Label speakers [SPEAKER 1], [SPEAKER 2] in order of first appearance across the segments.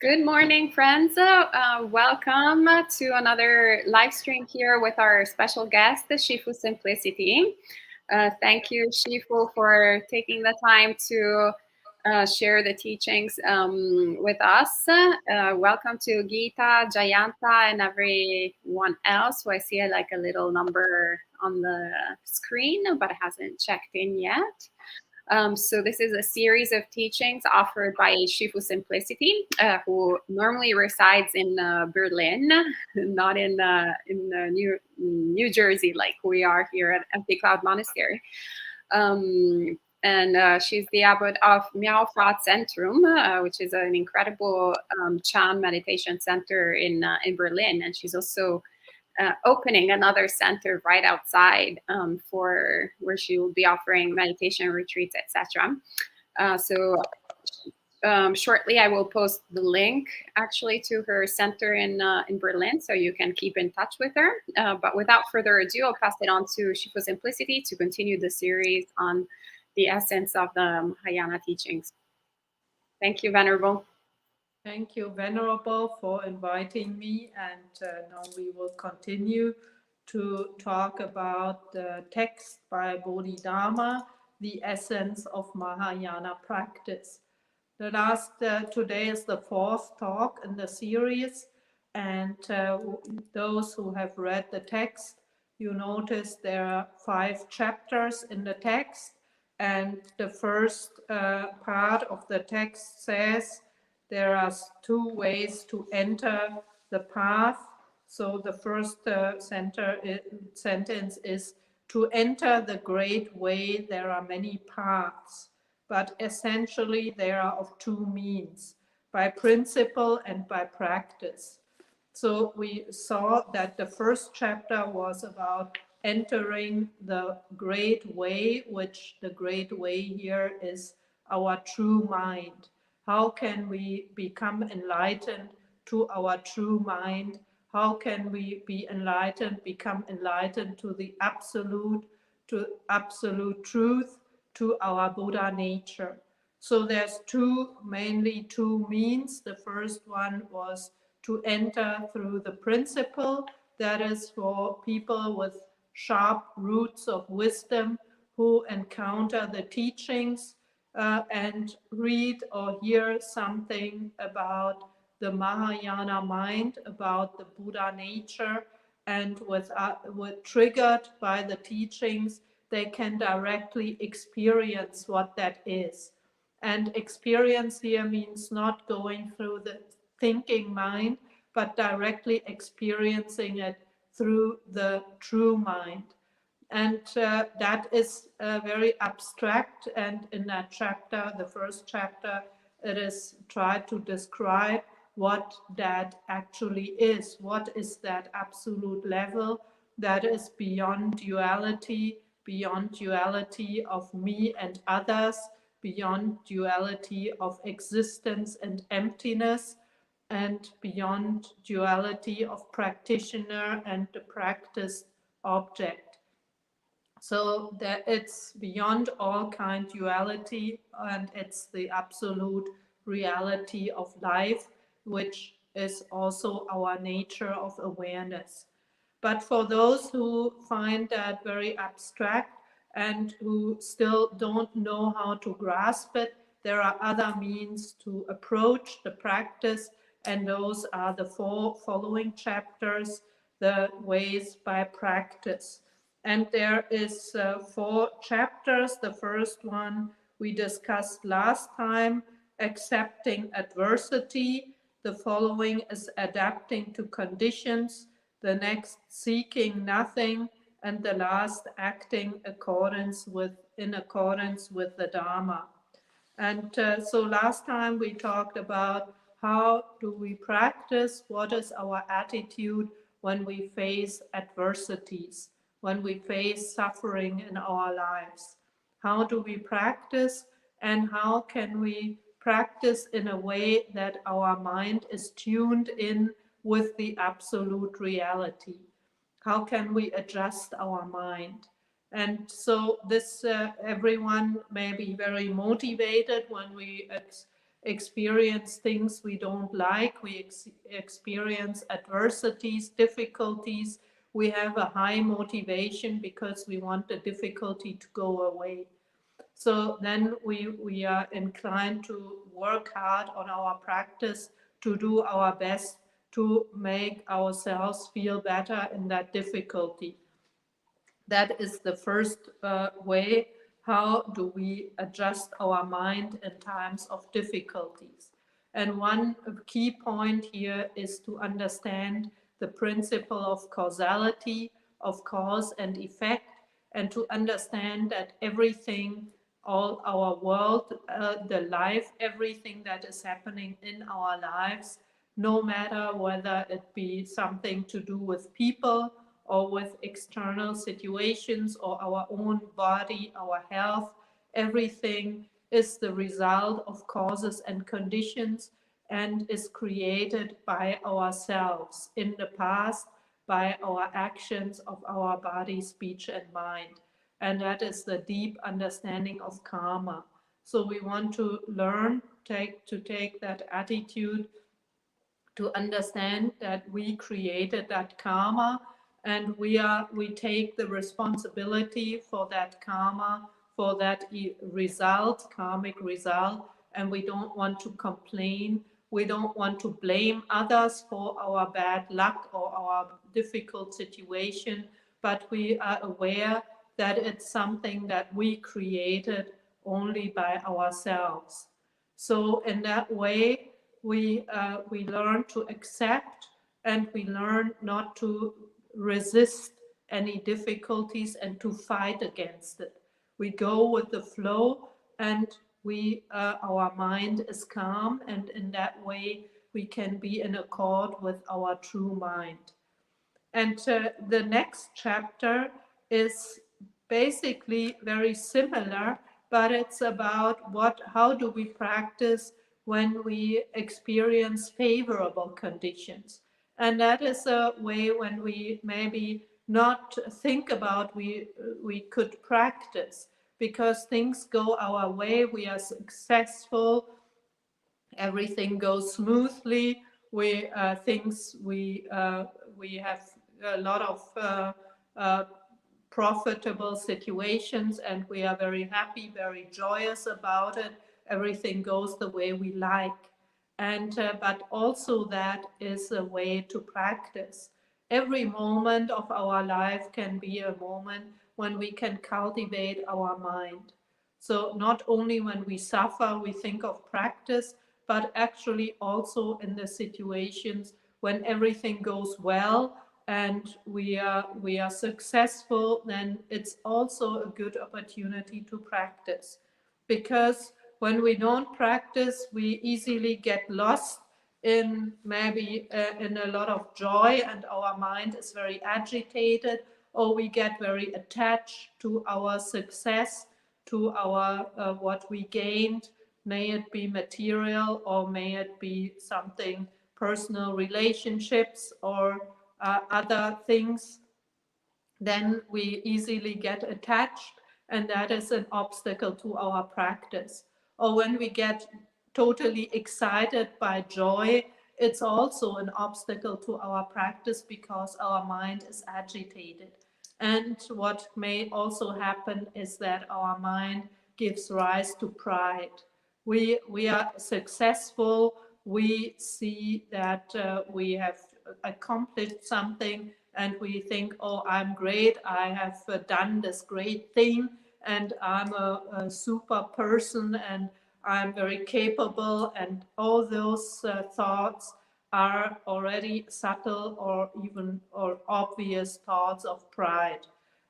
[SPEAKER 1] Good morning, friends. Welcome to another live stream here with our special guest, Shifu Simplicity. Thank you, Shifu, for taking the time to share the teachings with us. Welcome to Geeta, Jayanta, and everyone else who I see like a little number on the screen, but hasn't checked in yet. So this is a series of teachings offered by Shifu Simplicity, who normally resides in Berlin, not in New Jersey like we are here at Empty Cloud Monastery. And she's the abbot of Miaofazentrum, which is an incredible Chan meditation center in Berlin. And she's also opening another center right outside for where she will be offering meditation retreats, etc. Shortly I will post the link actually to her center in Berlin, so you can keep in touch with her. But without further ado, I'll pass it on to Shifu Simplicity to continue the series on the essence of the Mahāyāna teachings. Thank you, Venerable.
[SPEAKER 2] Thank you, Venerable, for inviting me. And now we will continue to talk about the text by Bodhidharma, the Essence of Mahāyāna Practice. Today is the fourth talk in the series, and those who have read the text, you notice there are 5 chapters in the text, and the first part of the text says there are 2 ways to enter the path. So the first sentence is, to enter the great way there are many paths, but essentially there are of 2 means, by principle and by practice. So we saw that the first chapter was about entering the great way, which the great way here is our true mind. How can we become enlightened to our true mind? How can we be enlightened, become enlightened to the absolute truth, to our Buddha nature? So there's mainly two means. The first one was to enter through the principle, that is for people with sharp roots of wisdom who encounter the teachings and read or hear something about the Mahāyāna mind, about the Buddha nature, and with triggered by the teachings, they can directly experience what that is. And experience here means not going through the thinking mind, but directly experiencing it through the true mind. And that is very abstract. And in that chapter, the first chapter, it is tried to describe what that actually is. What is that absolute level that is beyond duality of me and others, beyond duality of existence and emptiness, and beyond duality of practitioner and the practiced object. So that it's beyond all kind duality, and it's the absolute reality of life, which is also our nature of awareness. But for those who find that very abstract and who still don't know how to grasp it, there are other means to approach the practice, and those are the 4 following chapters, the ways by practice. And there is 4 chapters. The first one we discussed last time, accepting adversity. The following is adapting to conditions. The next, seeking nothing. And the last, acting in accordance with the Dharma. And so last time we talked about how do we practice, what is our attitude when we face adversities, when we face suffering in our lives. How do we practice, and how can we practice in a way that our mind is tuned in with the absolute reality? How can we adjust our mind? And so this, everyone may be very motivated when we experience things we don't like, we experience adversities, difficulties, we have a high motivation because we want the difficulty to go away. So then we are inclined to work hard on our practice, to do our best to make ourselves feel better in that difficulty. That is the first way. How do we adjust our mind in times of difficulties? And one key point here is to understand the principle of causality, of cause and effect, and to understand that everything, all our world, the life, everything that is happening in our lives, no matter whether it be something to do with people or with external situations or our own body, our health, everything is the result of causes and conditions and is created by ourselves in the past, by our actions of our body, speech, and mind. And that is the deep understanding of karma. So we want to learn to take that attitude, to understand that we created that karma, and we take the responsibility for that karma, for that result, karmic result, and we don't want to complain. We don't want to blame others for our bad luck or our difficult situation, but we are aware that it's something that we created only by ourselves. So in that way, we learn to accept, and we learn not to resist any difficulties and to fight against it. We go with the flow, and our mind is calm, and in that way we can be in accord with our true mind. And the next chapter is basically very similar, but it's about how do we practice when we experience favorable conditions. And that is a way when we maybe not think about we could practice, because things go our way, we are successful, everything goes smoothly, we have a lot of profitable situations, and we are very happy, very joyous about it. Everything goes the way we like. And but also that is a way to practice. Every moment of our life can be a moment when we can cultivate our mind. So not only when we suffer, we think of practice, but actually also in the situations when everything goes well and we are successful, then it's also a good opportunity to practice. Because when we don't practice, we easily get lost in maybe in a lot of joy, and our mind is very agitated, or we get very attached to our success, to our what we gained, may it be material or may it be something personal relationships or other things. Then we easily get attached, and that is an obstacle to our practice. Or when we get totally excited by joy, it's also an obstacle to our practice because our mind is agitated. And what may also happen is that our mind gives rise to pride. We are successful, we see that we have accomplished something, and we think, oh, I'm great, I have done this great thing, and I'm a super person, and I'm very capable, and all those thoughts are already subtle or obvious thoughts of pride.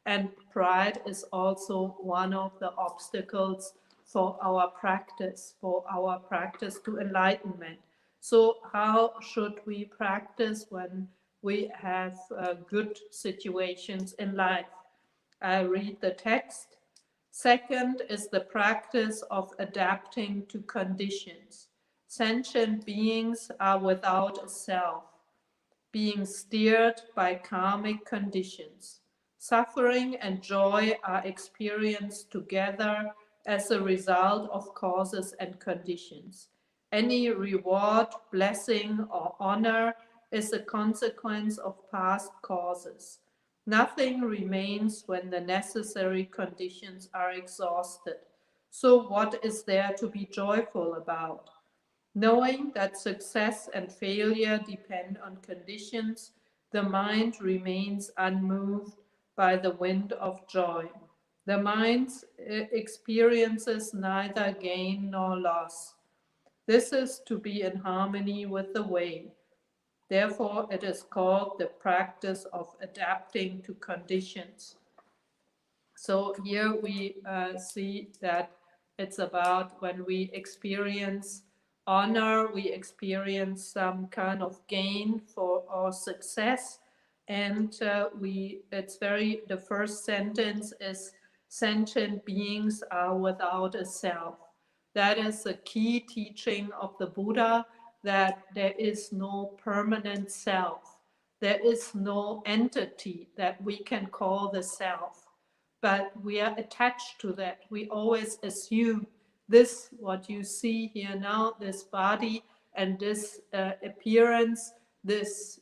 [SPEAKER 2] And pride is also one of the obstacles for our practice to enlightenment. So how should we practice when we have good situations in life? I read the text. Second is the practice of adapting to conditions. Sentient beings are without a self, being steered by karmic conditions. Suffering and joy are experienced together as a result of causes and conditions. Any reward, blessing, or honor is a consequence of past causes. Nothing remains when the necessary conditions are exhausted. So what is there to be joyful about? Knowing that success and failure depend on conditions, the mind remains unmoved by the wind of joy. The mind experiences neither gain nor loss. This is to be in harmony with the way. Therefore, it is called the practice of adapting to conditions. So here we see that it's about when we experience honor, we experience some kind of gain for our success, and the first sentence is sentient beings are without a self. That is a key teaching of the Buddha, that there is no permanent self. There is no entity that we can call the self, but we are attached to that. We always assume this, what you see here now, this body and this appearance, this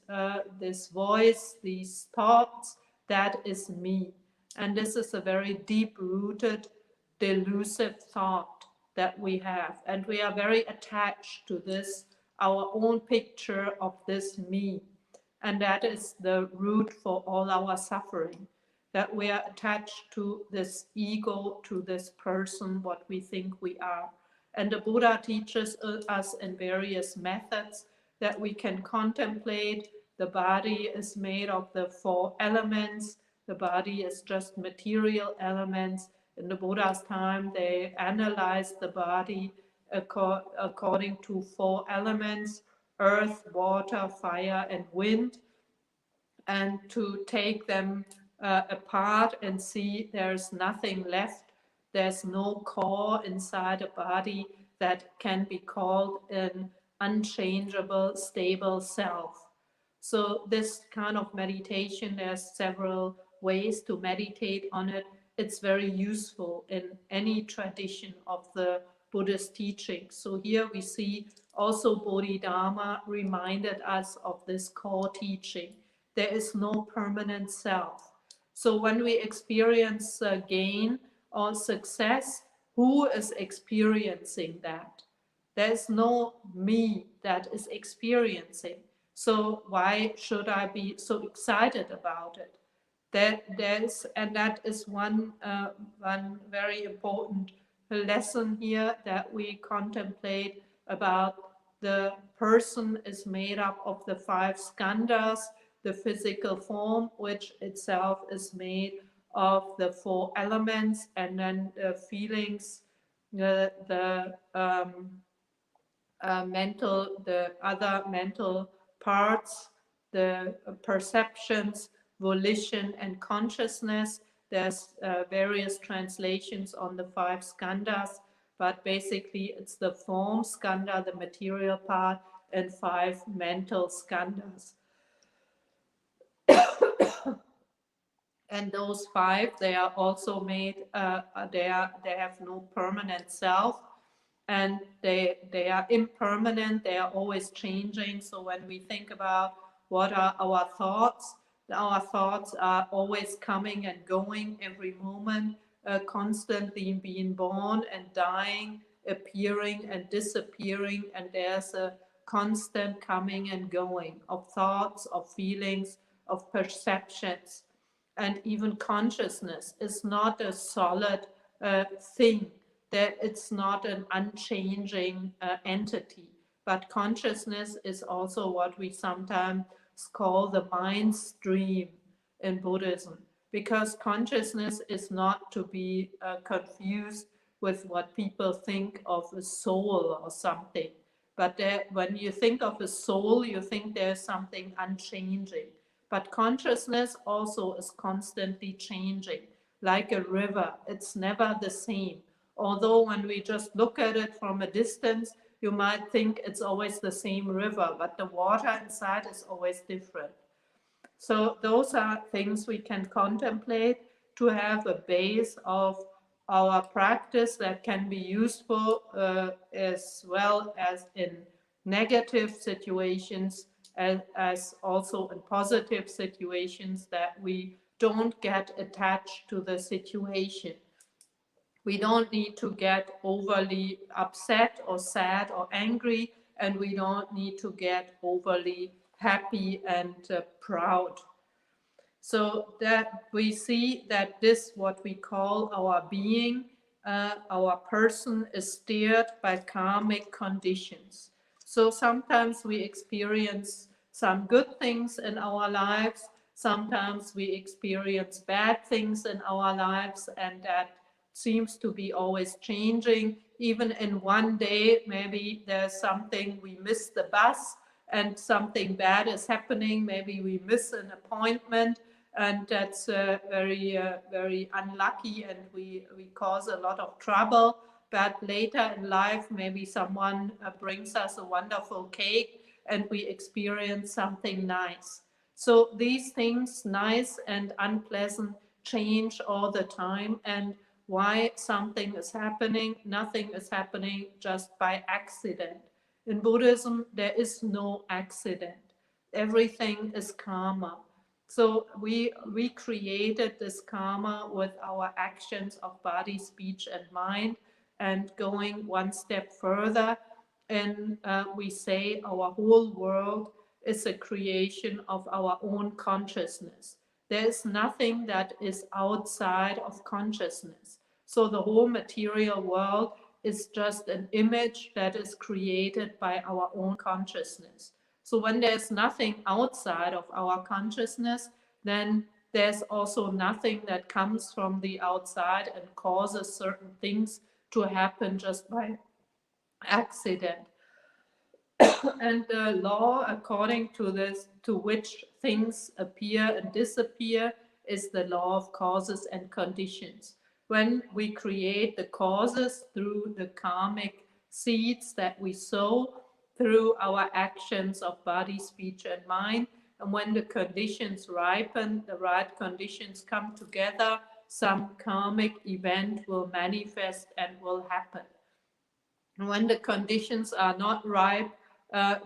[SPEAKER 2] voice, these thoughts, that is me. And this is a very deep-rooted, delusive thought that we have. And we are very attached to this, our own picture of this me. And that is the root for all our suffering, that we are attached to this ego, to this person, what we think we are. And the Buddha teaches us in various methods that we can contemplate. The body is made of the 4 elements. The body is just material elements. In the Buddha's time, they analyzed the body according to 4 elements: earth, water, fire, and wind, and to take them apart and see there's nothing left. There's no core inside a body that can be called an unchangeable, stable self. So this kind of meditation, there's several ways to meditate on it. It's very useful in any tradition of the Buddhist teaching. So here we see also Bodhidharma reminded us of this core teaching. There is no permanent self. So when we experience gain or success, who is experiencing that? There's no me that is experiencing. So why should I be so excited about it? That is one very important lesson here, that we contemplate about the person is made up of the 5 skandhas, the physical form, which itself is made of the 4 elements, and then the feelings, the other mental parts, the perceptions, volition, and consciousness. There's various translations on the 5 skandhas, but basically it's the form skandha, the material part, and 5 mental skandhas. And those 5, they are also made, they have no permanent self, and they are impermanent, they are always changing. So when we think about what are our thoughts are always coming and going every moment, constantly being born and dying, appearing and disappearing, and there's a constant coming and going of thoughts, of feelings, of perceptions. And even consciousness is not a solid thing, that it's not an unchanging entity, but consciousness is also what we sometimes call the mind stream in Buddhism, because consciousness is not to be confused with what people think of a soul or something. But when you think of a soul, you think there's something unchanging. But consciousness also is constantly changing, like a river. It's never the same. Although when we just look at it from a distance, you might think it's always the same river, but the water inside is always different. So those are things we can contemplate to have a base of our practice that can be useful as well as in negative situations, as also in positive situations, that we don't get attached to the situation. We don't need to get overly upset or sad or angry, and we don't need to get overly happy and proud. So that we see that this, what we call our being, our person, is steered by karmic conditions. So sometimes we experience some good things in our lives, sometimes we experience bad things in our lives, and that seems to be always changing. Even in one day, maybe there's something, we miss the bus and something bad is happening, maybe we miss an appointment, and that's very unlucky, and we cause a lot of trouble. But later in life, maybe someone brings us a wonderful cake and we experience something nice. So these things, nice and unpleasant, change all the time. And why something is happening? Nothing is happening just by accident. In Buddhism, there is no accident. Everything is karma. So we created this karma with our actions of body, speech, and mind. And going one step further, and we say our whole world is a creation of our own consciousness. There is nothing that is outside of consciousness. So the whole material world is just an image that is created by our own consciousness. So when there's nothing outside of our consciousness, then there's also nothing that comes from the outside and causes certain things to happen just by accident. And the law according to this, to which things appear and disappear, is the law of causes and conditions. When we create the causes through the karmic seeds that we sow through our actions of body, speech, and mind, and when the conditions ripen, the right conditions come together, some karmic event will manifest and will happen. And when the conditions are not ripe,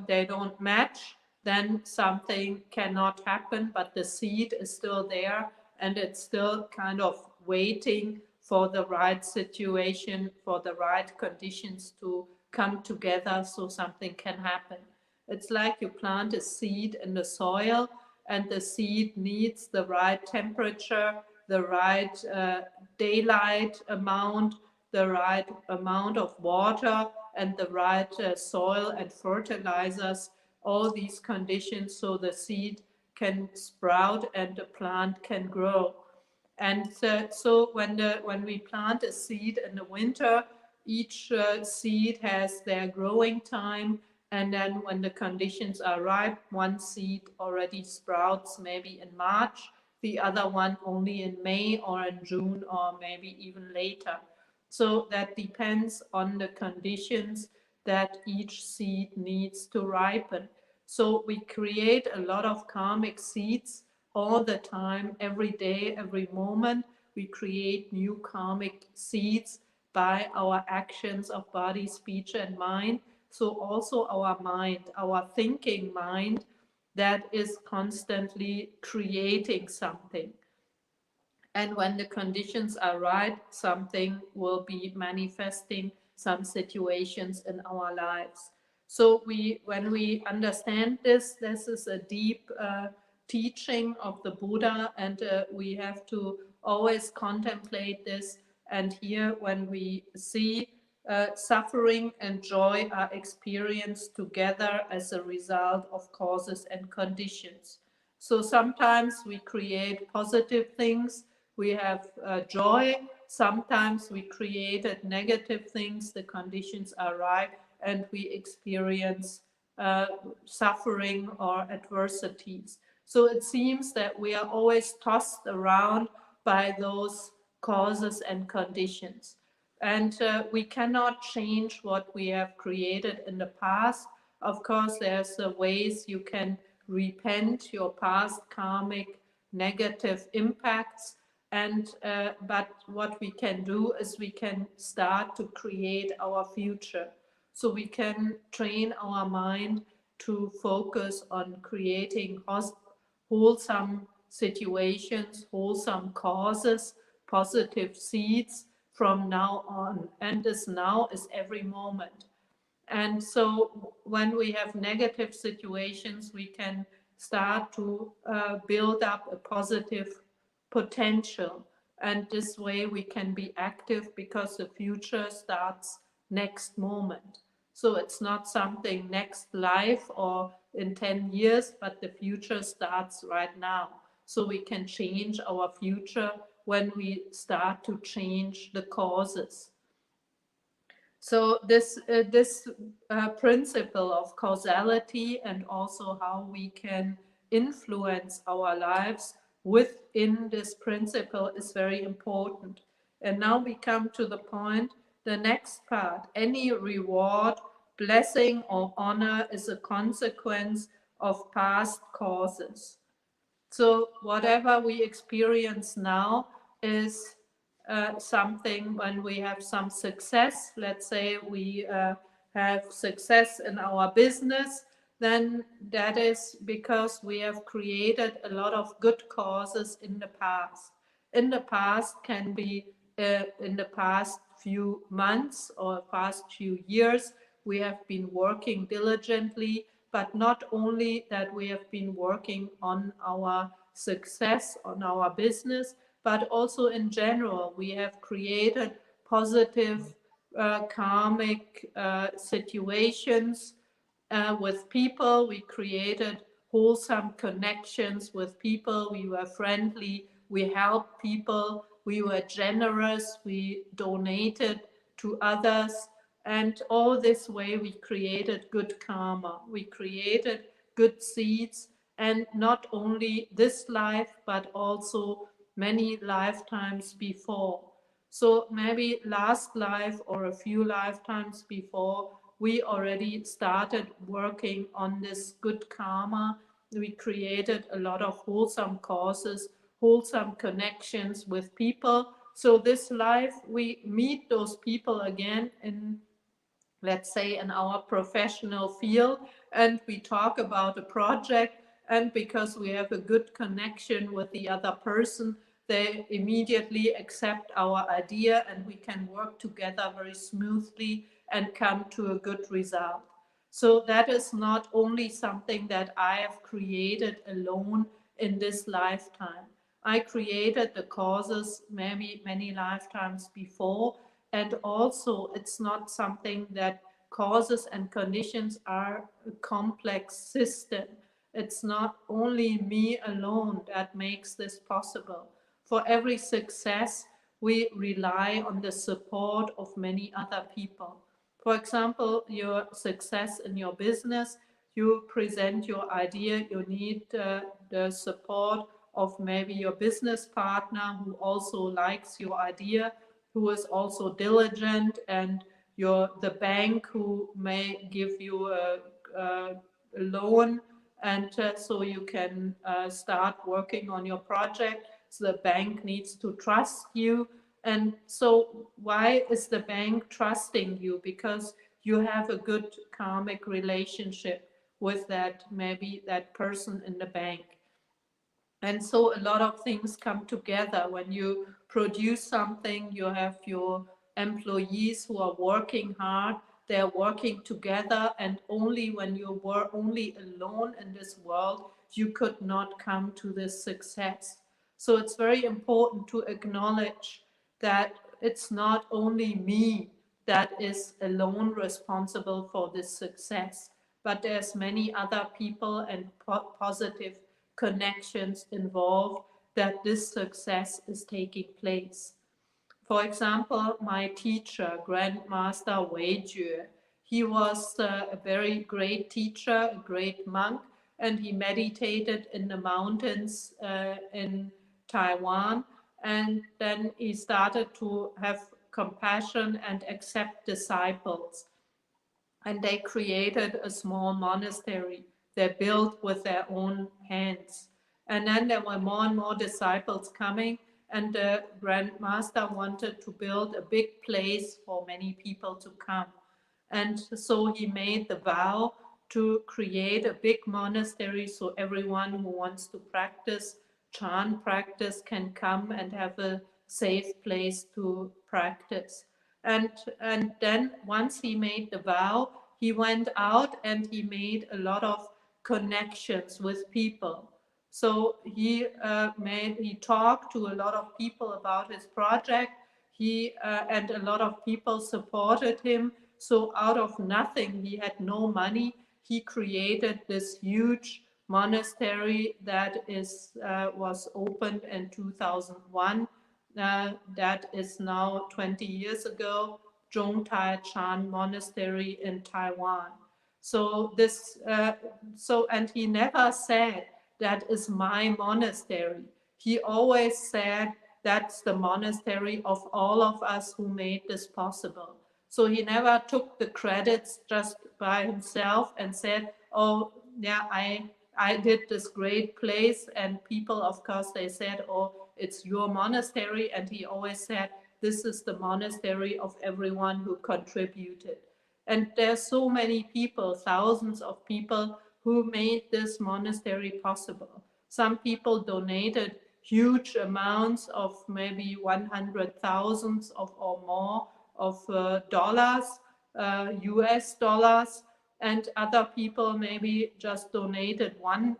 [SPEAKER 2] they don't match, then something cannot happen, but the seed is still there and it's still kind of waiting for the right situation, for the right conditions to come together so something can happen. It's like you plant a seed in the soil, and the seed needs the right temperature, the right daylight amount, the right amount of water, and the right soil and fertilizers, all these conditions, so the seed can sprout and the plant can grow. And so when we plant a seed in the winter, each seed has their growing time, and then when the conditions are ripe, one seed already sprouts maybe in March, the other one only in May or in June or maybe even later. So that depends on the conditions that each seed needs to ripen. So we create a lot of karmic seeds all the time, every day, every moment. We create new karmic seeds by our actions of body, speech, and mind. So also our mind, our thinking mind, that is constantly creating something. And when the conditions are right, something will be manifesting, some situations in our lives. So when we understand this, this is a deep teaching of the Buddha, and we have to always contemplate this. And here, when we see suffering and joy are experienced together as a result of causes and conditions. So sometimes we create positive things, we have joy. Sometimes we created negative things, the conditions are right, and we experience suffering or adversities. So it seems that we are always tossed around by those causes and conditions. And we cannot change what we have created in the past. Of course, there's ways you can repent your past karmic negative impacts, And but what we can do is we can start to create our future. So we can train our mind to focus on creating wholesome situations, wholesome causes, positive seeds from now on. And this now is every moment. And so when we have negative situations, we can start to build up a positive potential. And this way we can be active because the future starts next moment. So it's not something next life or in 10 years, but the future starts right now. So we can change our future when we start to change the causes. So this principle of causality and also how we can influence our lives within this principle is very important. And now we come to the point, the next part. Any reward, blessing, or honor is a consequence of past causes. So whatever we experience now is something when we have some success. Let's say we have success in our business, then that is because we have created a lot of good causes in the past. In the past can be in the past few months or past few years, we have been working diligently, but not only that we have been working on our success, on our business, but also in general, we have created positive karmic situations with people. We created wholesome connections with people. We were friendly. We helped people. We were generous. We donated to others. And all this way we created good karma. We created good seeds. And not only this life, but also many lifetimes before. So maybe last life or a few lifetimes before, we already started working on this good karma. We created a lot of wholesome causes, wholesome connections with people. So this life, we meet those people again in, let's say, in our professional field, and we talk about a project, and because we have a good connection with the other person, they immediately accept our idea and we can work together very smoothly and come to a good result. So that is not only something that I have created alone in this lifetime. I created the causes maybe many lifetimes before, and also it's not something that causes and conditions are a complex system. It's not only me alone that makes this possible. For every success, we rely on the support of many other people. For example, your success in your business, you present your idea, you need the support of maybe your business partner who also likes your idea, who is also diligent, and the bank who may give you a loan, and so you can start working on your project. So the bank needs to trust you. And so why is the bank trusting you? Because you have a good karmic relationship with that, maybe that person in the bank. And so a lot of things come together. When you produce something, you have your employees who are working hard, they're working together, and only when you were only alone in this world, you could not come to this success. So it's very important to acknowledge that it's not only me that is alone responsible for this success, but there's many other people and positive connections involved that this success is taking place. For example, my teacher, Grandmaster Weijue, he was a very great teacher, a great monk, and he meditated in the mountains in Taiwan. And then he started to have compassion and accept disciples. And they created a small monastery they built with their own hands. And then there were more and more disciples coming, and the Grand Master wanted to build a big place for many people to come. And so he made the vow to create a big monastery so everyone who wants to practice Chan practice can come and have a safe place to practice. And then once he made the vow, he went out and he made a lot of connections with people. So he talked to a lot of people about his project. And a lot of people supported him. So out of nothing, he had no money. He created this huge monastery that was opened in 2001. That is now 20 years ago, Zhongtai Chan Monastery in Taiwan. So and he never said that is my monastery. He always said that's the monastery of all of us who made this possible. So he never took the credits just by himself and said, oh, yeah, I did this great place. And people, of course, they said, oh, it's your monastery. And he always said, this is the monastery of everyone who contributed. And there's so many people, thousands of people who made this monastery possible. Some people donated huge amounts of maybe 100,000 or more of dollars, US dollars, and other people maybe just donated $1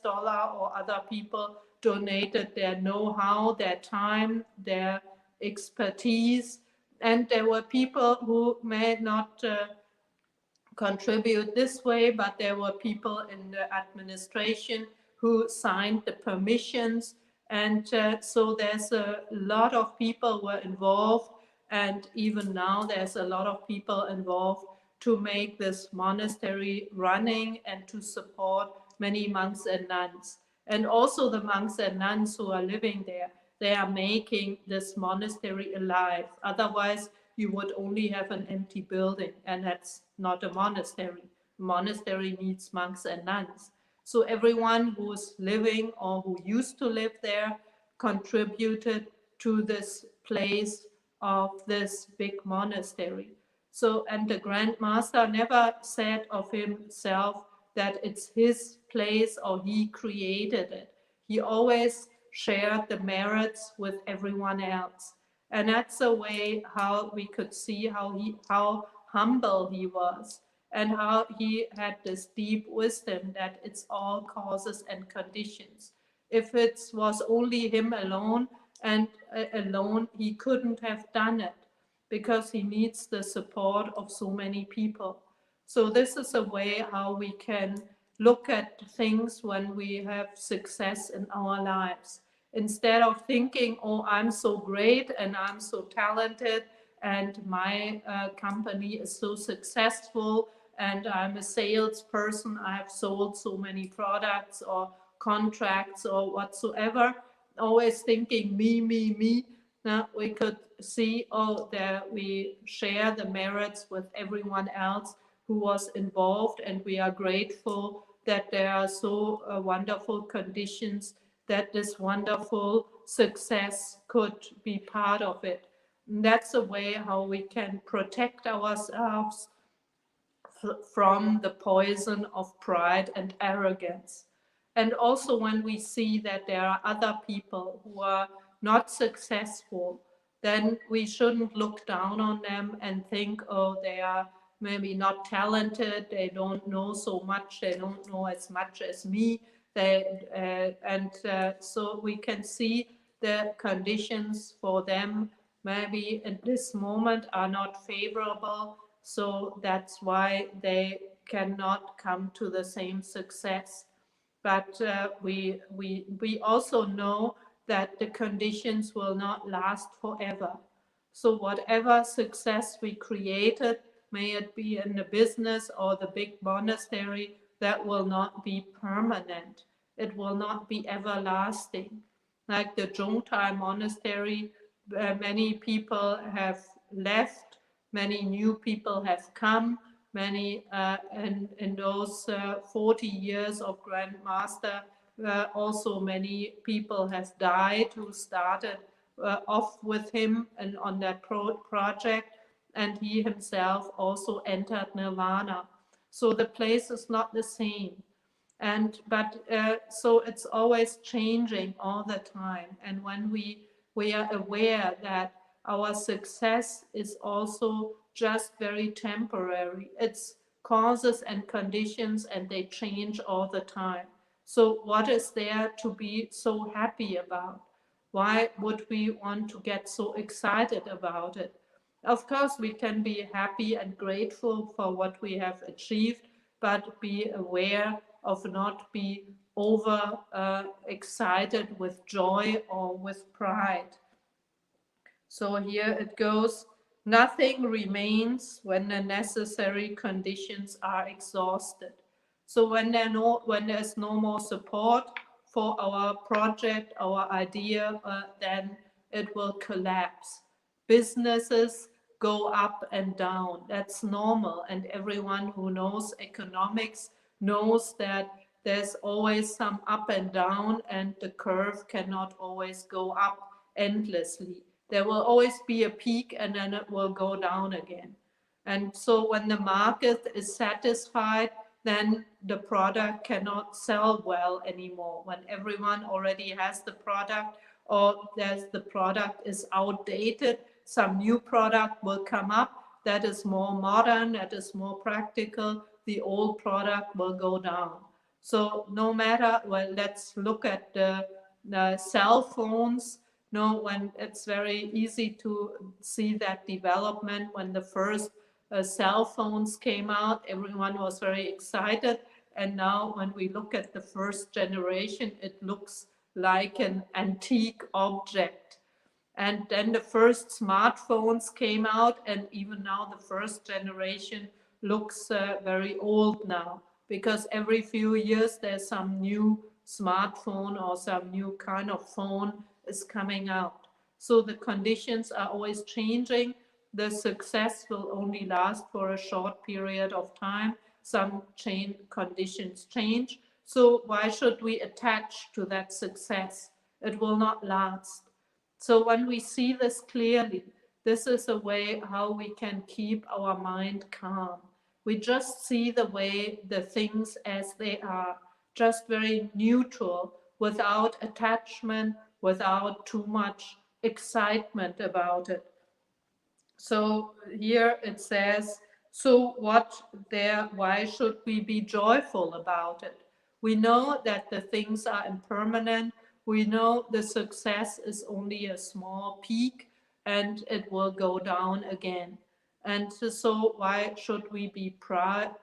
[SPEAKER 2] or other people donated their know-how, their time, their expertise. And there were people who may not contribute this way, but there were people in the administration who signed the permissions. And so there's a lot of people were involved. And even now there's a lot of people involved to make this monastery running and to support many monks and nuns. And also the monks and nuns who are living there, they are making this monastery alive. Otherwise, you would only have an empty building, and that's not a monastery. A monastery needs monks and nuns. So everyone who's living or who used to live there contributed to this place of this big monastery. So, and the Grand Master never said of himself that it's his place or he created it. He always shared the merits with everyone else. And that's a way how we could see how humble he was and how he had this deep wisdom that it's all causes and conditions. If it was only him alone and alone, he couldn't have done it because he needs the support of so many people. So this is a way how we can look at things when we have success in our lives. Instead of thinking, oh, I'm so great and I'm so talented and my company is so successful and I'm a salesperson, I have sold so many products or contracts or whatsoever, always thinking me, me, me. Now we could see, oh, there we share the merits with everyone else who was involved, and we are grateful that there are so wonderful conditions that this wonderful success could be part of it. And that's a way how we can protect ourselves from the poison of pride and arrogance. And also when we see that there are other people who are not successful, then we shouldn't look down on them and think, oh, they are maybe not talented, they don't know so much, they don't know as much as me. So we can see the conditions for them maybe at this moment are not favorable. So that's why they cannot come to the same success. But we also know that the conditions will not last forever. So whatever success we created, may it be in the business or the big monastery, that will not be permanent. It will not be everlasting. Like the Zhongtai monastery, many people have left, many new people have come, many in those 40 years of Grand Master, Also, many people have died who started off with him and on that project, and he himself also entered nirvana. So the place is not the same. So it's always changing all the time. And when we are aware that our success is also just very temporary, it's causes and conditions, and they change all the time. So what is there to be so happy about? Why would we want to get so excited about it? Of course, we can be happy and grateful for what we have achieved, but be aware of not be over excited with joy or with pride. So here it goes. Nothing remains when the necessary conditions are exhausted. So when there's no more support for our project, our idea, then it will collapse. Businesses go up and down. That's normal. And everyone who knows economics knows that there's always some up and down, and the curve cannot always go up endlessly. There will always be a peak, and then it will go down again. And so when the market is satisfied, then the product cannot sell well anymore. When everyone already has the product, or the product is outdated, some new product will come up that is more modern, that is more practical. The old product will go down. So no matter, well, let's look at the cell phones. No, when it's very easy to see that development. When the first cell phones came out, everyone was very excited. And now when we look at the first generation, it looks like an antique object. And then the first smartphones came out, and even now the first generation looks very old now, because every few years there's some new smartphone or some new kind of phone is coming out. So the conditions are always changing. The success will only last for a short period of time. Some conditions change. So why should we attach to that success? It will not last. So when we see this clearly, this is a way how we can keep our mind calm. We just see the way the things as they are, just very neutral, without attachment, without too much excitement about it. So here it says, so why should we be joyful about it? We know that the things are impermanent. We know the success is only a small peak, and it will go down again. And so why should we be proud?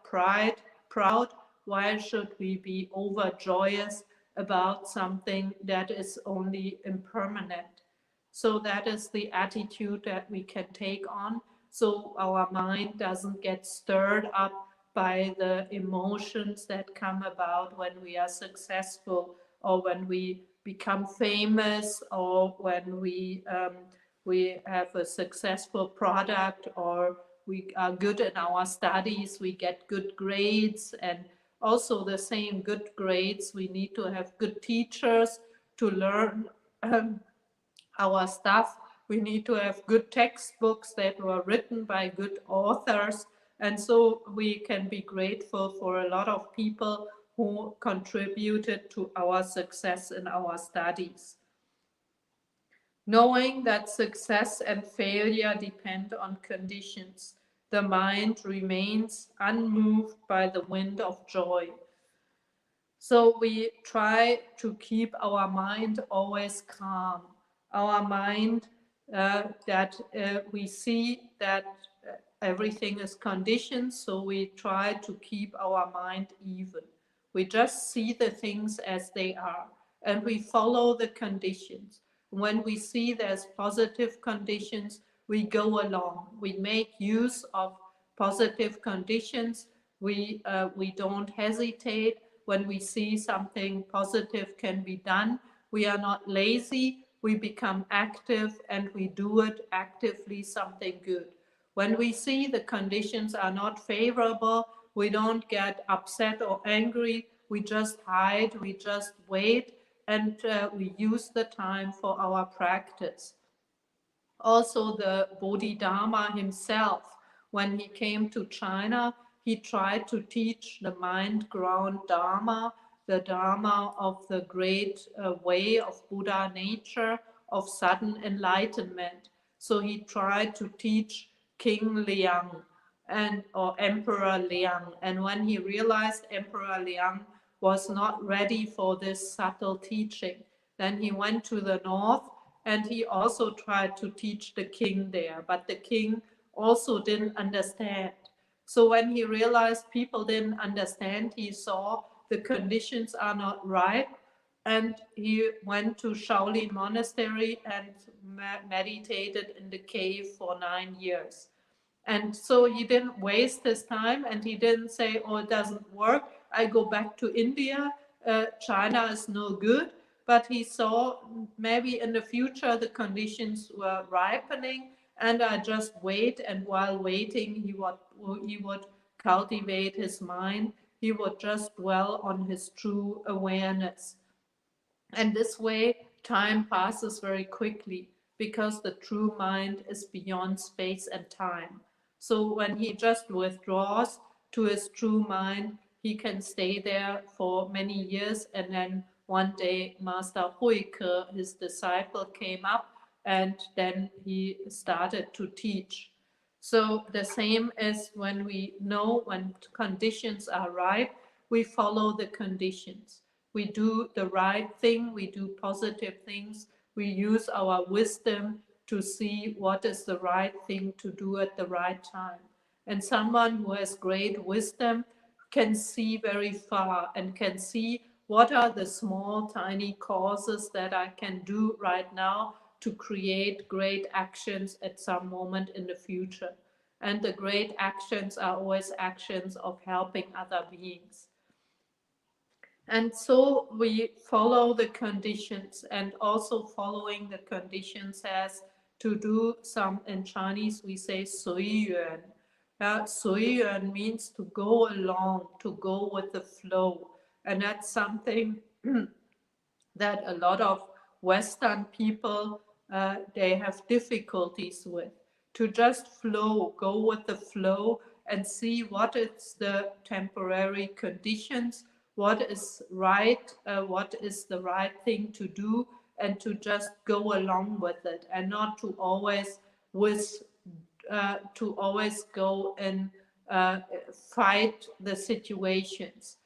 [SPEAKER 2] Why should we be overjoyous about something that is only impermanent? So that is the attitude that we can take on, so our mind doesn't get stirred up by the emotions that come about when we are successful, or when we become famous, or when we have a successful product, or we are good in our studies, we get good grades. And also the same good grades, we need to have good teachers to learn our stuff. We need to have good textbooks that were written by good authors. And so we can be grateful for a lot of people who contributed to our success in our studies. Knowing that success and failure depend on conditions, the mind remains unmoved by the wind of joy. So we try to keep our mind always calm. Our mind that we see that everything is conditioned, so we try to keep our mind even. We just see the things as they are, and we follow the conditions. When we see there's positive conditions, we go along. We make use of positive conditions. We don't hesitate. When we see something positive can be done, we are not lazy. We become active, and we do it actively, something good. When we see the conditions are not favorable, we don't get upset or angry. we just hide, we just wait, and we use the time for our practice. Also, the Bodhidharma himself, when he came to China, he tried to teach the mind-ground Dharma, the Dharma of the great way of Buddha nature, of sudden enlightenment. So he tried to teach King Liang or Emperor Liang. And when he realized Emperor Liang was not ready for this subtle teaching, then he went to the north, and he also tried to teach the king there, but the king also didn't understand. So when he realized people didn't understand, he saw the conditions are not right, and he went to Shaolin Monastery and meditated in the cave for 9 years. And so he didn't waste his time, and he didn't say, oh, it doesn't work, I go back to India, China is no good. But he saw maybe in the future the conditions were ripening, and I just wait, and while waiting he would cultivate his mind, he would just dwell on his true awareness. And this way time passes very quickly, because the true mind is beyond space and time. So when he just withdraws to his true mind, he can stay there for many years. And then one day Master Huike, his disciple, came up, and then he started to teach. So the same as when we know when conditions are right, we follow the conditions. We do the right thing, we do positive things, we use our wisdom to see what is the right thing to do at the right time. And someone who has great wisdom can see very far and can see what are the small, tiny causes that I can do right now to create great actions at some moment in the future. And the great actions are always actions of helping other beings. And so we follow the conditions, and also following the conditions has to do some, in Chinese we say 随缘. 随缘 means to go along, to go with the flow. And that's something that a lot of Western people, they have difficulties with. To just flow, go with the flow, and see what is the temporary conditions, what is right, what is the right thing to do, and to just go along with it, and not to always go and fight the situations.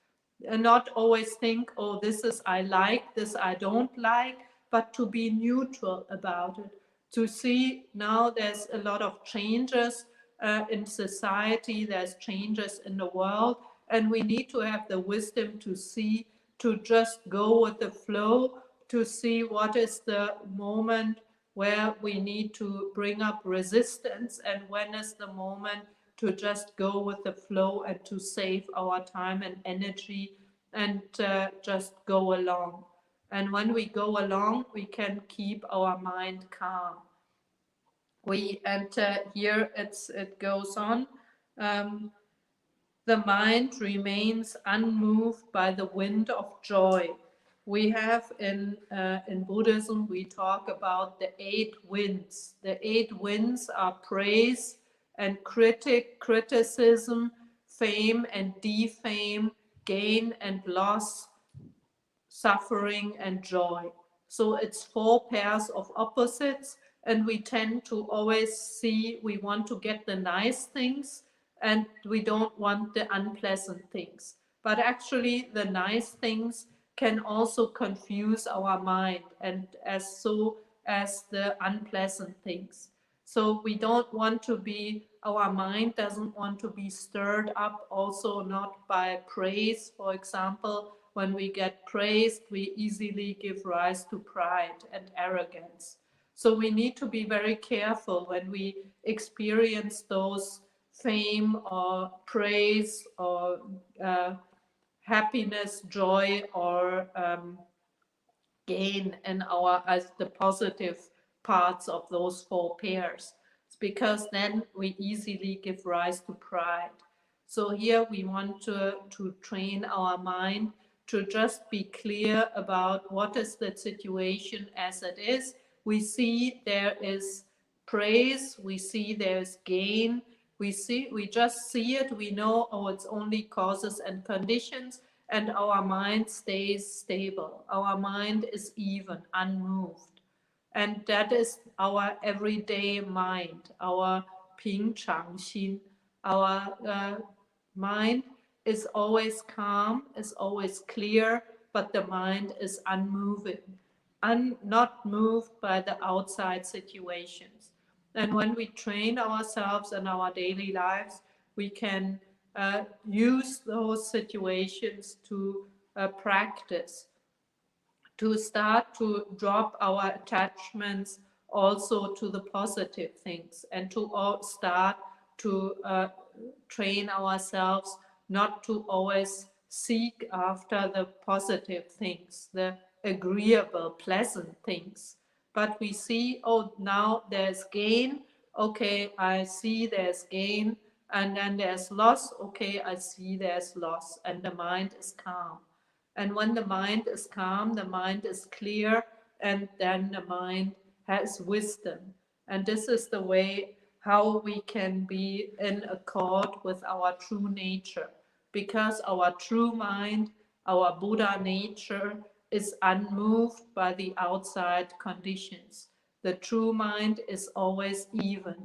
[SPEAKER 2] And not always think, oh, this is I like, this I don't like, but to be neutral about it. To see now there's a lot of changes in society, there's changes in the world, and we need to have the wisdom to see, to just go with the flow, to see what is the moment where we need to bring up resistance, and when is the moment to just go with the flow and to save our time and energy and just go along. And when we go along, we can keep our mind calm. We enter here, it goes on. The mind remains unmoved by the wind of joy. We have in Buddhism, we talk about the 8 winds. The 8 winds are praise and criticism, fame and defame, gain and loss, suffering and joy. So it's 4 pairs of opposites, and we tend to always see we want to get the nice things and we don't want the unpleasant things. But actually the nice things can also confuse our mind, and as the unpleasant things. So we don't want to be, our mind doesn't want to be stirred up, also not by praise. For example, when we get praised, we easily give rise to pride and arrogance. So we need to be very careful when we experience those fame or praise or happiness, joy, or gain in our as the positive parts of those 4 pairs, because then we easily give rise to pride. So here we want to train our mind to just be clear about what is the situation as it is. We see there is praise, we see there's gain, we just see it, we know, oh, it's only causes and conditions, and our mind stays stable. Our mind is even, unmoved. And that is our everyday mind, our ping chang xin. Our mind is always calm, is always clear, but the mind is unmoving, not moved by the outside situations. And when we train ourselves in our daily lives, we can use those situations to practice, to start to drop our attachments also to the positive things, and to start to train ourselves not to always seek after the positive things, the agreeable, pleasant things. But we see, oh, now there's gain. Okay, I see there's gain. And then there's loss. Okay, I see there's loss. And the mind is calm. And when the mind is calm, the mind is clear, and then the mind has wisdom. And this is the way how we can be in accord with our true nature, because our true mind, our Buddha nature, is unmoved by the outside conditions. The true mind is always even.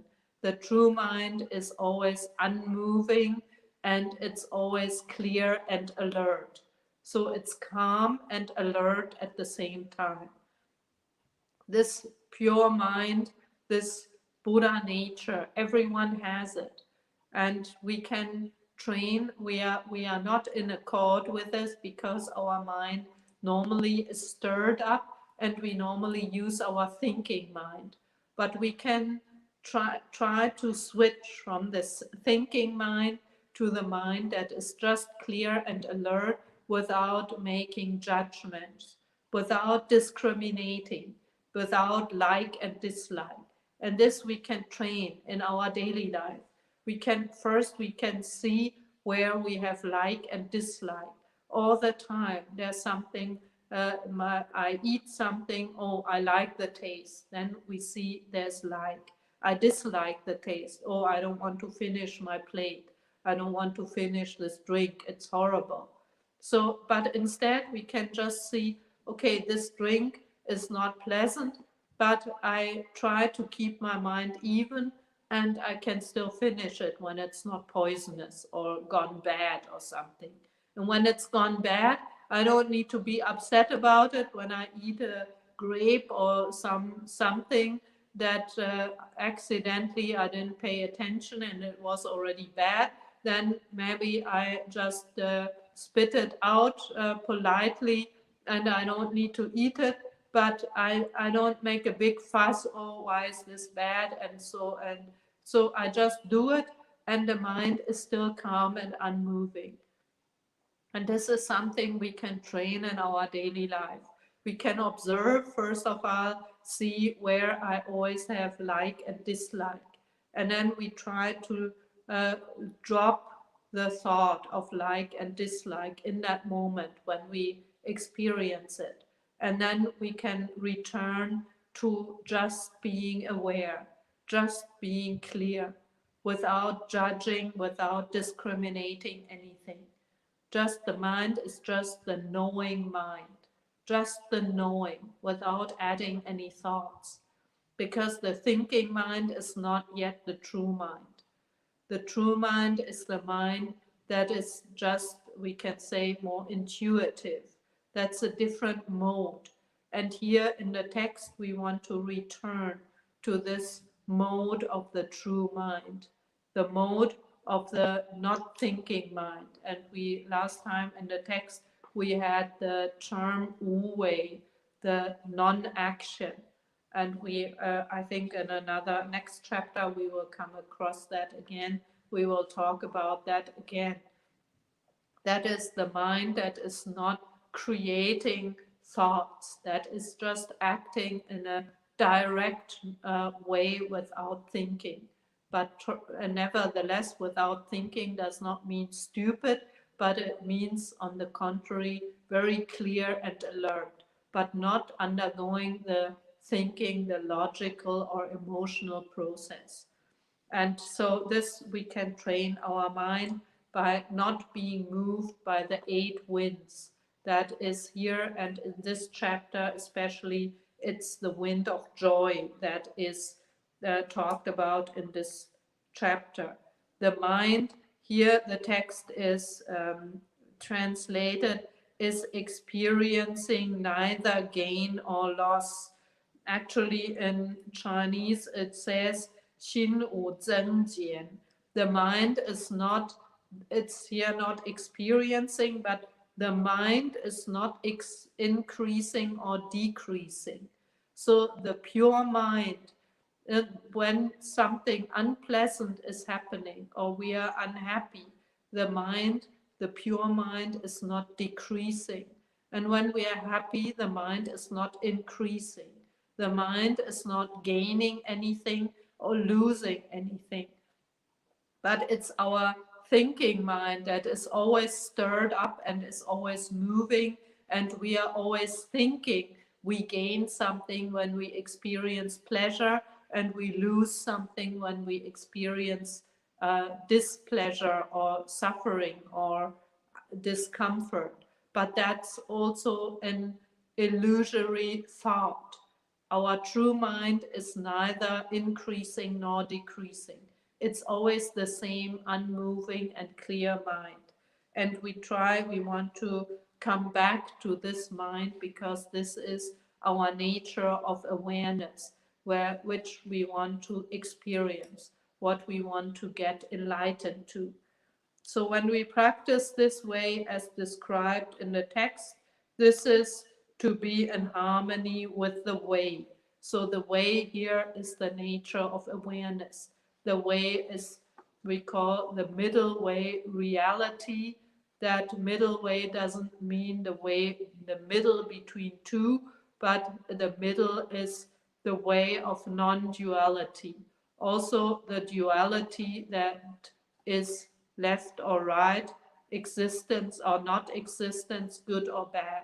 [SPEAKER 2] The true mind is always unmoving, and it's always clear and alert. So it's calm and alert at the same time. This pure mind, this Buddha nature, everyone has it. And we can train, we are not in accord with this because our mind normally is stirred up, and we normally use our thinking mind. But we can try to switch from this thinking mind to the mind that is just clear and alert, without making judgments, without discriminating, without like and dislike. And this we can train in our daily life. We can see where we have like and dislike. All the time there's something, I eat something, oh, I like the taste. Then we see there's like. I dislike the taste. Oh, I don't want to finish my plate. I don't want to finish this drink. It's horrible. So, but instead we can just see, okay, this drink is not pleasant, but I try to keep my mind even, and I can still finish it when it's not poisonous or gone bad or something. And when it's gone bad, I don't need to be upset about it. When I eat a grape or something that accidentally I didn't pay attention and it was already bad, then maybe I just spit it out politely, and I don't need to eat it. But I don't make a big fuss, oh, why is this bad? And so I just do it, and the mind is still calm and unmoving. And this is something we can train in our daily life. We can observe, first of all, see where I always have like and dislike. And then we try to drop the thought of like and dislike in that moment when we experience it. And then we can return to just being aware, just being clear, without judging, without discriminating anything. Just the mind is just the knowing mind, just the knowing without adding any thoughts. Because the thinking mind is not yet the true mind. The true mind is the mind that is just, we can say, more intuitive. That's a different mode. And here in the text, we want to return to this mode of the true mind, the mode of the not thinking mind. And we, last time in the text, we had the term wu wei, the non-action. And we, I think in another next chapter, we will come across that again. We will talk about that again. That is the mind that is not creating thoughts, that is just acting in a direct way without thinking. But nevertheless, without thinking does not mean stupid, but it means, on the contrary, very clear and alert, but not undergoing the thinking, the logical or emotional process. And so this we can train our mind by not being moved by the 8 winds that is here. And in this chapter especially, it's the wind of joy that is talked about in this chapter. The mind, here the text is translated, is experiencing neither gain or loss. Actually, in Chinese, it says, Xin Wu Zhen Jian. The mind is not, it's here not experiencing, but the mind is not increasing or decreasing. So the pure mind, when something unpleasant is happening or we are unhappy, the mind, the pure mind, is not decreasing. And when we are happy, the mind is not increasing. The mind is not gaining anything or losing anything. But it's our thinking mind that is always stirred up and is always moving, and we are always thinking. We gain something when we experience pleasure, and we lose something when we experience displeasure or suffering or discomfort. But that's also an illusory thought. Our true mind is neither increasing nor decreasing. It's always the same unmoving and clear mind. And we want to come back to this mind, because this is our nature of awareness, which we want to experience, what we want to get enlightened to. So when we practice this way as described in the text, this is to be in harmony with the way. So the way here is the nature of awareness. The way is, we call the middle way, reality. That middle way doesn't mean the way, the middle between two, but the middle is the way of non-duality. Also the duality that is left or right, existence or not existence, good or bad.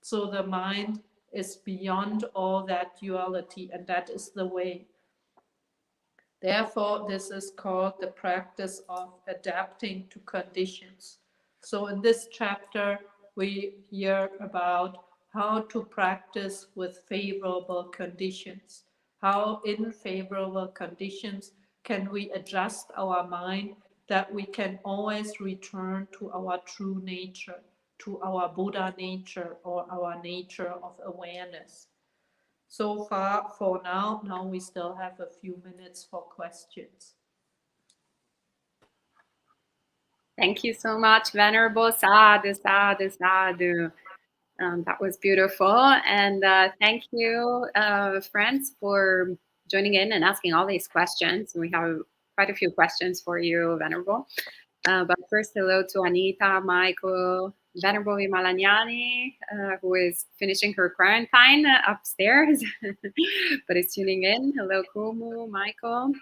[SPEAKER 2] So the mind is beyond all that duality, and that is the way. Therefore, this is called the practice of adapting to conditions. So in this chapter, we hear about how to practice with favorable conditions. How in favorable conditions can we adjust our mind that we can always return to our true nature, to our Buddha nature or our nature of awareness. So far for now we still have a few minutes for questions.
[SPEAKER 1] Thank you so much, Venerable. Sadhu, sadhu, sadhu. That was beautiful. And thank you, friends, for joining in and asking all these questions. We have quite a few questions for you, Venerable. But first, hello to Anita, Michael, Venerable Vimalanyani, who is finishing her quarantine upstairs, but is tuning in. Hello, Kumu, Michael,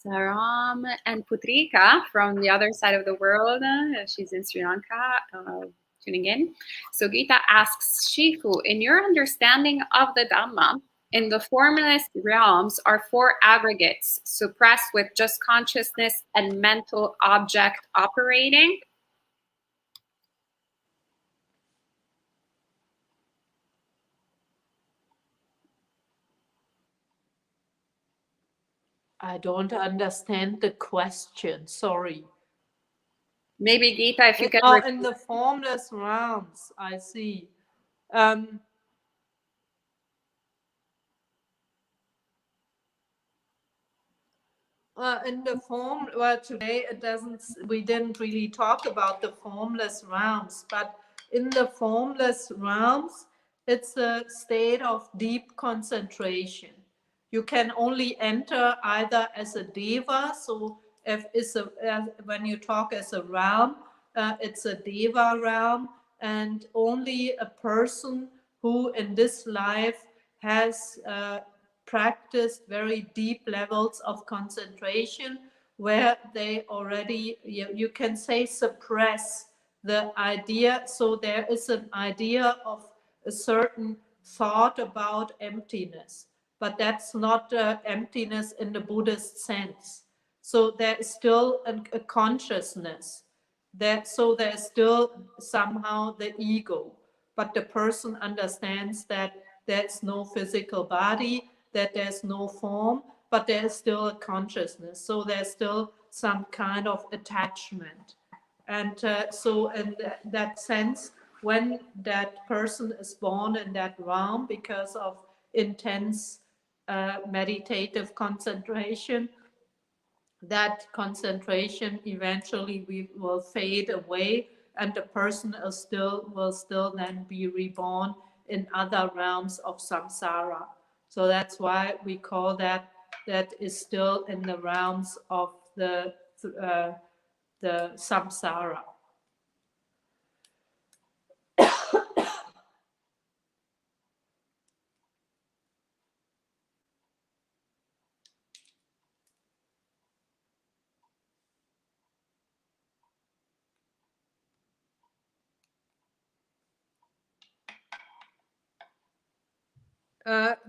[SPEAKER 1] Saram, and Putrika from the other side of the world. She's in Sri Lanka, tuning in. So Gita asks, Shifu, in your understanding of the Dhamma, in the formless realms are 4 aggregates suppressed with just consciousness and mental object operating?
[SPEAKER 2] I don't understand the question, sorry.
[SPEAKER 1] Maybe Gita, if you can...
[SPEAKER 2] in the formless realms, I see. In the form, well, today we didn't really talk about the formless realms, but in the formless realms, it's a state of deep concentration. You can only enter either as a deva, so when you talk as a realm, it's a deva realm, and only a person who in this life has practiced very deep levels of concentration, where they already, you can say, suppress the idea, so there is an idea of a certain thought about emptiness, but that's not emptiness in the Buddhist sense. So there is still a consciousness, so there's still somehow the ego, but the person understands that there's no physical body, that there's no form, but there's still a consciousness. So there's still some kind of attachment. And so in that sense, when that person is born in that realm because of intense meditative concentration, that concentration eventually will fade away, and the person will still then be reborn in other realms of samsara. So that's why we call that is still in the realms of the samsara.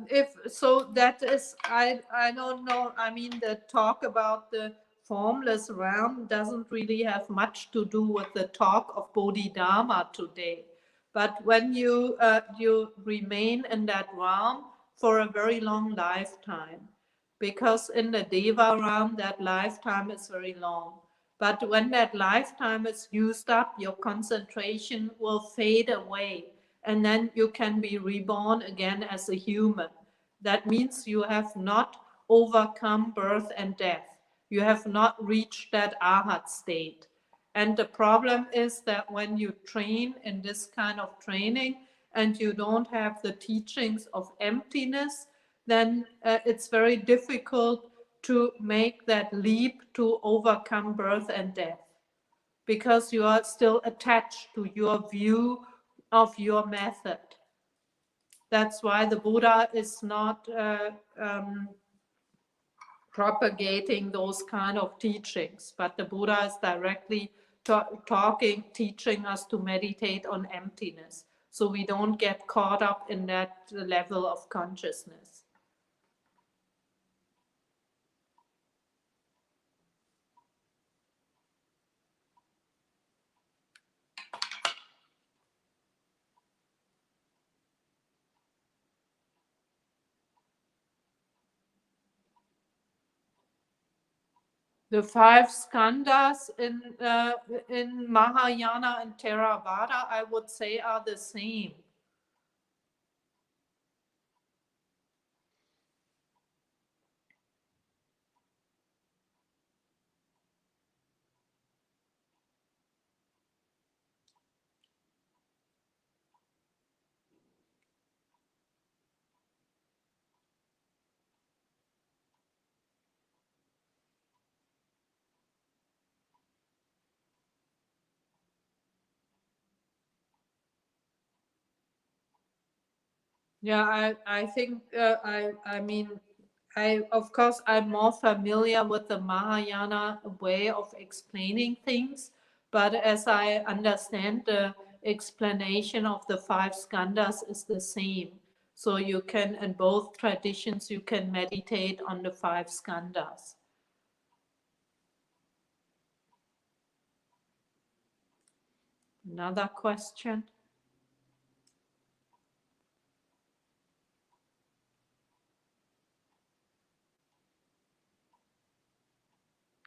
[SPEAKER 2] If so, that is, I don't know. I mean, the talk about the formless realm doesn't really have much to do with the talk of Bodhidharma today. But when you remain in that realm for a very long lifetime, because in the Deva realm that lifetime is very long. But when that lifetime is used up, your concentration will fade away, and then you can be reborn again as a human. That means you have not overcome birth and death. You have not reached that arhat state. And the problem is that when you train in this kind of training and you don't have the teachings of emptiness, then it's very difficult to make that leap to overcome birth and death, because you are still attached to your view of your method. That's why the Buddha is not propagating those kind of teachings, but the Buddha is directly teaching us to meditate on emptiness, so we don't get caught up in that level of consciousness. The five skandhas in Mahayana and Theravada, I would say, are the same. Yeah, I think I mean, of course I'm more familiar with the Mahayana way of explaining things, but as I understand, the explanation of the five skandhas is the same. So you can, in both traditions, you can meditate on the five skandhas. Another question?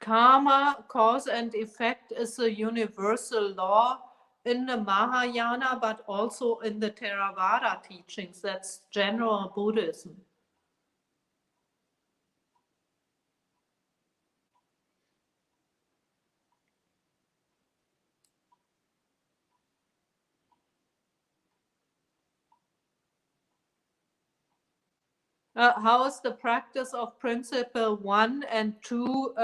[SPEAKER 2] Karma, cause and effect, is a universal law in the Mahayana, but also in the Theravada teachings. That's general Buddhism. How is the practice of principle 1 and 2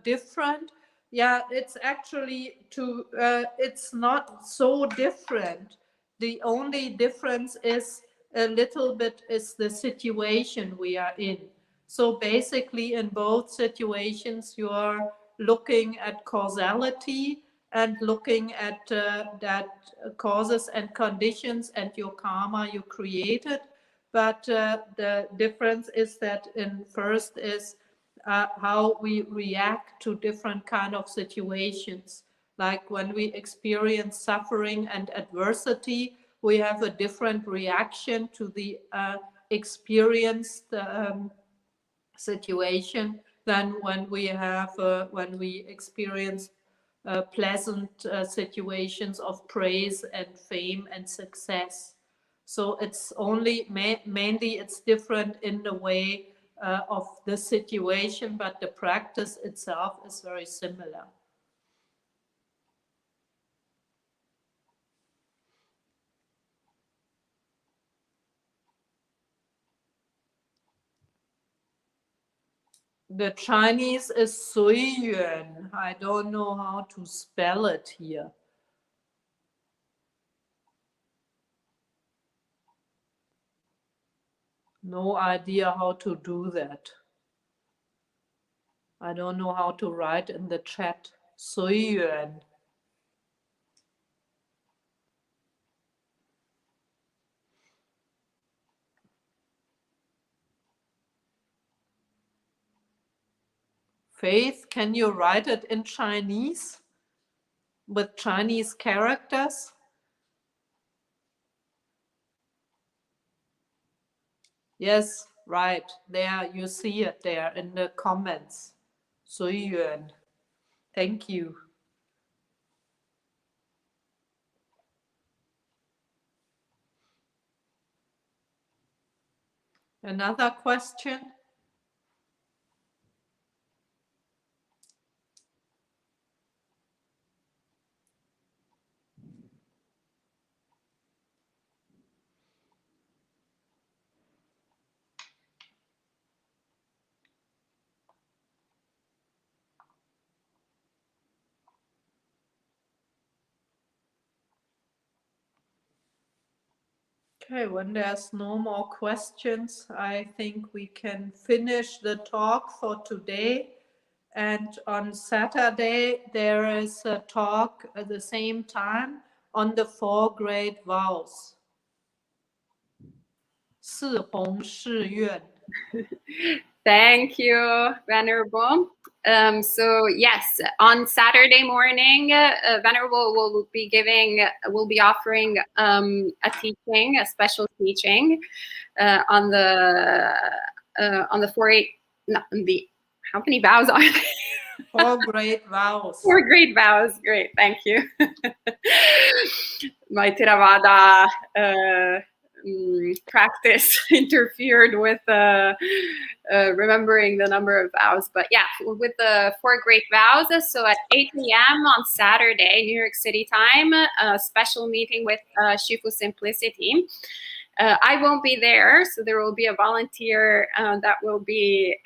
[SPEAKER 2] different? Yeah, it's actually it's not so different. The only difference is a little bit is the situation we are in. So basically in both situations you are looking at causality and looking at that causes and conditions and your karma you created. But the difference is that in first is how we react to different kind of situations. Like when we experience suffering and adversity, we have a different reaction to the experienced situation than when we experience pleasant situations of praise and fame and success. So it's only mainly it's different in the way of the situation, but the practice itself is very similar. The Chinese is 随缘. I don't know how to spell it here. No idea how to do that. I don't know how to write in the chat. 随缘. Faith, can you write it in Chinese with Chinese characters? Yes, right. There, you see it there in the comments. 随缘. Thank you. Another question? Okay, when there's no more questions, I think we can finish the talk for today. And on Saturday, there is a talk at the same time on the 4 great vows. 四弘誓愿.
[SPEAKER 1] Thank you, Venerable. So yes, on Saturday morning, Venerable will be offering a teaching, a special teaching on the 4 how many vows are there?
[SPEAKER 2] 4 great vows.
[SPEAKER 1] 4 great vows. Great, thank you. My Theravada practice interfered with remembering the number of vows. But yeah, with the 4 great vows. So at 8 p.m. on Saturday, New York City time, a special meeting with Shifu Simplicity. I won't be there, so there will be a volunteer that will be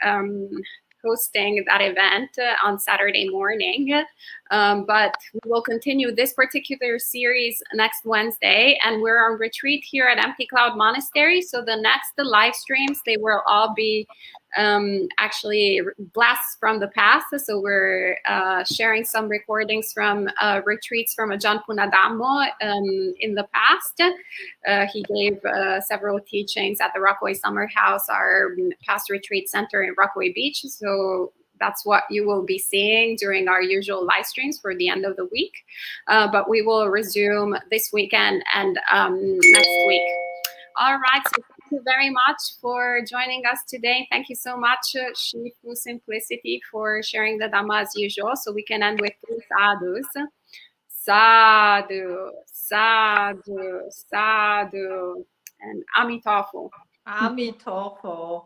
[SPEAKER 1] hosting that event on Saturday morning. But we will continue this particular series next Wednesday, and we're on retreat here at Empty Cloud Monastery. So the live streams, they will all be actually blasts from the past. So we're sharing some recordings from retreats from Ajahn Punadhammo in the past. He gave several teachings at the Rockaway Summer House, our past retreat center in Rockaway Beach. So that's what you will be seeing during our usual live streams for the end of the week. But we will resume this weekend and next week. All right. So thank you very much for joining us today. Thank you so much, Shifu Simplicity, for sharing the Dhamma as usual. So we can end with 3 sadhus. Sadhu, sadhu, sadhu, and Amitabha.
[SPEAKER 2] Amitabha.